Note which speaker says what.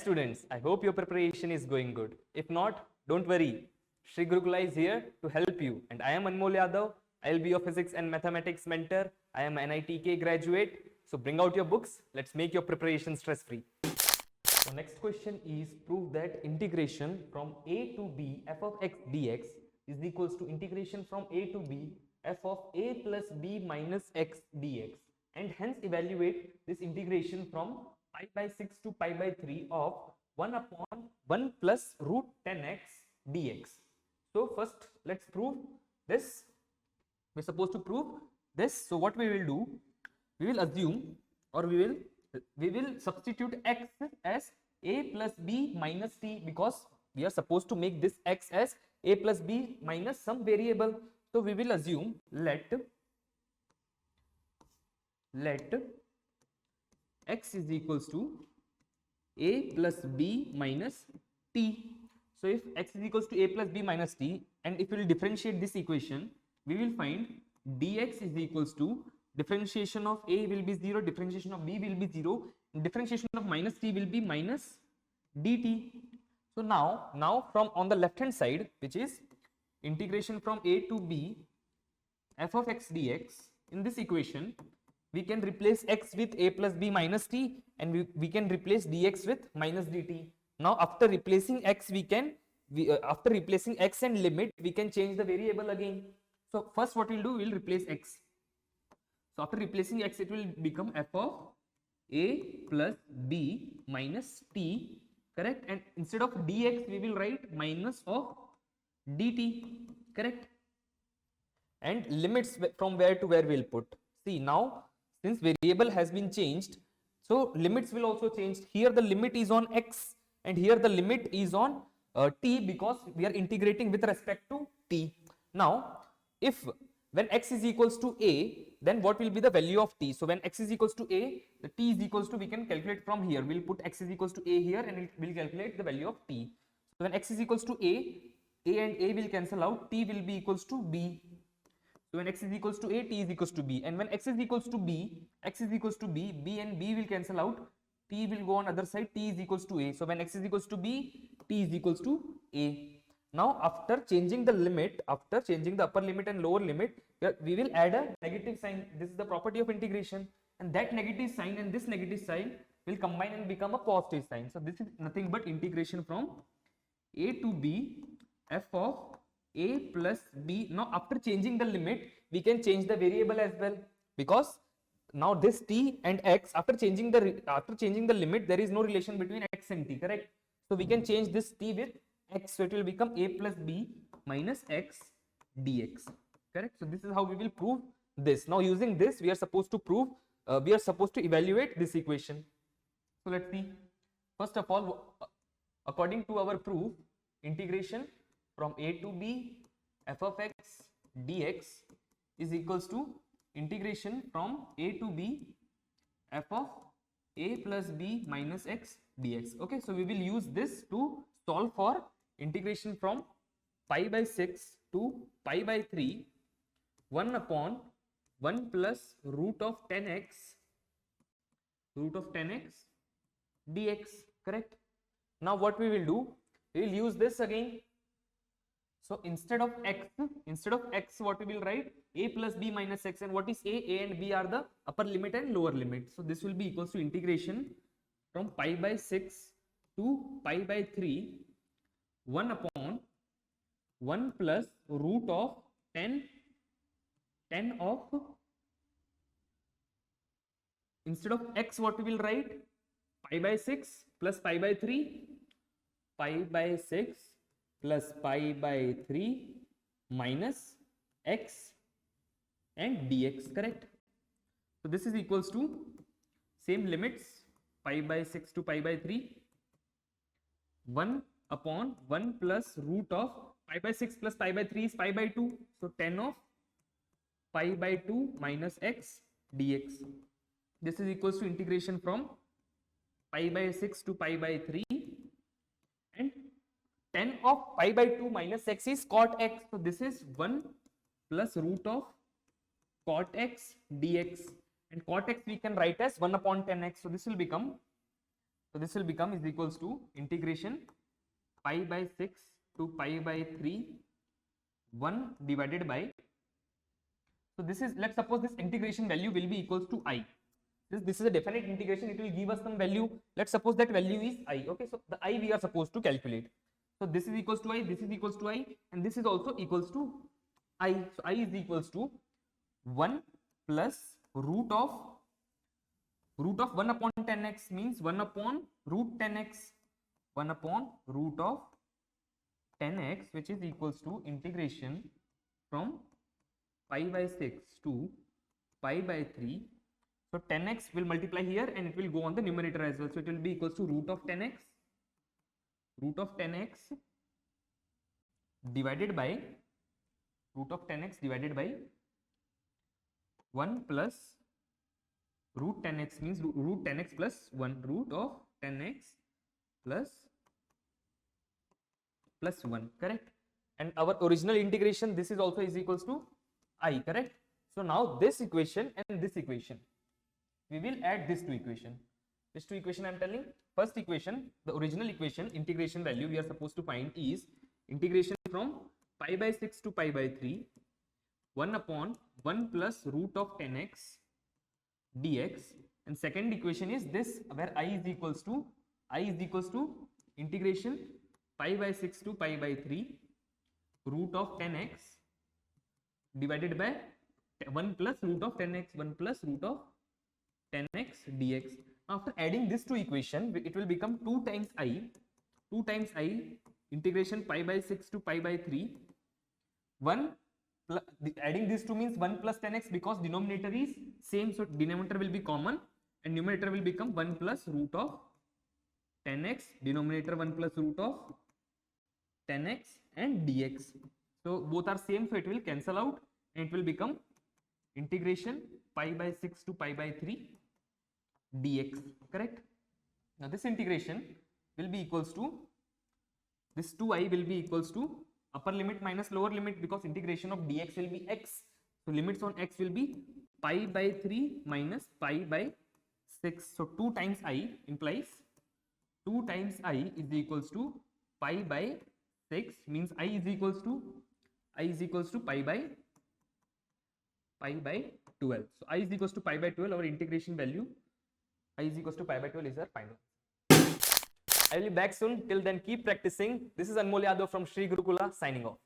Speaker 1: students, I hope your preparation is going good. If not, don't worry. Sri Gurukula is here to help you. And I am Anmol Yadav. I will be your physics and mathematics mentor. I am an NIT-JEE graduate. So bring out your books. Let's make your preparation stress-free. So next question is, prove that integration from a to b f of x dx is equals to integration from a to b f of a plus b minus x dx, and hence evaluate this integration from pi by 6 to pi by 3 of 1 upon 1 plus root 10x dx. So first let's prove this. We're supposed to prove this. So what we will do, we will assume, or we will substitute x as a plus b minus t, because we are supposed to make this x as a plus b minus some variable. So we will assume let x is equals to a plus b minus t. So if x is equals to a plus b minus t, and if we will differentiate this equation, we will find dx is equals to differentiation of a will be 0, differentiation of b will be 0, differentiation of minus t will be minus dt. So now from on the left hand side, which is integration from a to b f of x dx, in this equation we can replace x with a plus b minus t, and we can replace dx with minus dt. Now after replacing x, after replacing x and limit, we can change the variable again. So first what we'll do, we'll replace x. So after replacing x, it will become f of a plus b minus t, correct? And instead of dx, we will write minus of dt, correct? And limits from where to where we'll put. See, now since variable has been changed, so limits will also change. Here the limit is on x, and here the limit is on t, because we are integrating with respect to t. Now if when x is equals to a, then what will be the value of t? So when x is equals to a, the t is equals to, we can calculate from here. We'll put x is equals to a here, and it will calculate the value of t. So when x is equals to a and a will cancel out, t will be equals to b. So when x is equals to a, t is equals to b, and when x is equals to b, b and b will cancel out, t will go on other side, t is equals to a. So when x is equals to b, t is equals to a. Now after changing the limit, after changing the upper limit and lower limit, we will add a negative sign. This is the property of integration, and that negative sign and this negative sign will combine and become a positive sign. So this is nothing but integration from a to b f of a plus b. Now after changing the limit, we can change the variable as well, because now this t and x, after changing the limit, there is no relation between x and t, correct? So we can change this t with x, so it will become a plus b minus x dx, correct? So this is how we will prove this. Now using this, we are supposed to evaluate this equation. So let's see. First of all, according to our proof, integration from a to b f of x dx is equals to integration from a to b f of a plus b minus x dx. Okay, so we will use this to solve for integration from pi by 6 to pi by 3, 1 upon 1 plus root of 10x dx, correct? Now what we will do, we will use this again. So instead of x, what we will write? A plus b minus x. And what is a and b are the upper limit and lower limit. So this will be equals to integration from pi by 6 to pi by 3, 1 upon 1 plus root of 10 of, instead of x, what we will write? Pi by 6 plus pi by 3, pi by 6 plus pi by 3 minus x and dx, correct? So this is equals to same limits, pi by 6 to pi by 3, 1 upon 1 plus root of pi by 6 plus pi by 3 is pi by 2. So 10 of pi by 2 minus x dx. This is equals to integration from pi by 6 to pi by 3, and 10 of pi by 2 minus x is cot x. So this is 1 plus root of cot x dx, and cot x we can write as 1 upon 10x. So this will become So this will become is equals to integration pi by 6 to pi by 3 1 divided by, so this is, let's suppose this integration value will be equals to I. This is a definite integration, it will give us some value. Let's suppose that value is I. Okay, so the I we are supposed to calculate. So this is equals to I, this is equals to I, and this is also equals to I. So I is equals to 1 plus root of 1 upon 10x means 1 upon root 10x, 1 upon root of 10x, which is equals to integration from pi by 6 to pi by 3. So 10x will multiply here and it will go on the numerator as well. So it will be equals to root of 10x divided by 1 plus root 10x means root 10x plus 1, root of 10x plus 1, correct? And our original integration, this is also is equals to I, correct? So now this equation and this equation, we will add this two equation. This two equation I am telling. First equation, the original equation, integration value we are supposed to find is integration from pi by 6 to pi by 3, 1 upon 1 plus root of 10x dx. And second equation is this, where I is equals to integration pi by 6 to pi by 3 root of 10x divided by 1 plus root of 10x, 1 plus root of 10x dx. After adding this two equation, it will become 2 times I integration pi by 6 to pi by 3 1 plus, adding this 2 means 1 plus 10x because denominator is same, so denominator will be common and numerator will become 1 plus root of 10x, denominator 1 plus root of 10x and dx. So both are same, so it will cancel out and it will become integration pi by 6 to pi by 3 dx, correct? Now this integration will be equals to, this 2I will be equals to upper limit minus lower limit, because integration of dx will be x. So limits on x will be pi by 3 minus pi by 6. So 2 times I implies 2 times I is equals to pi by 6, means I is equals to pi by 12. So I is equals to pi by 12, our integration value I is equals to pi by 12 is our final. I will be back soon. Till then, keep practicing. This is Anmol Yadav from Sri Gurukula signing off.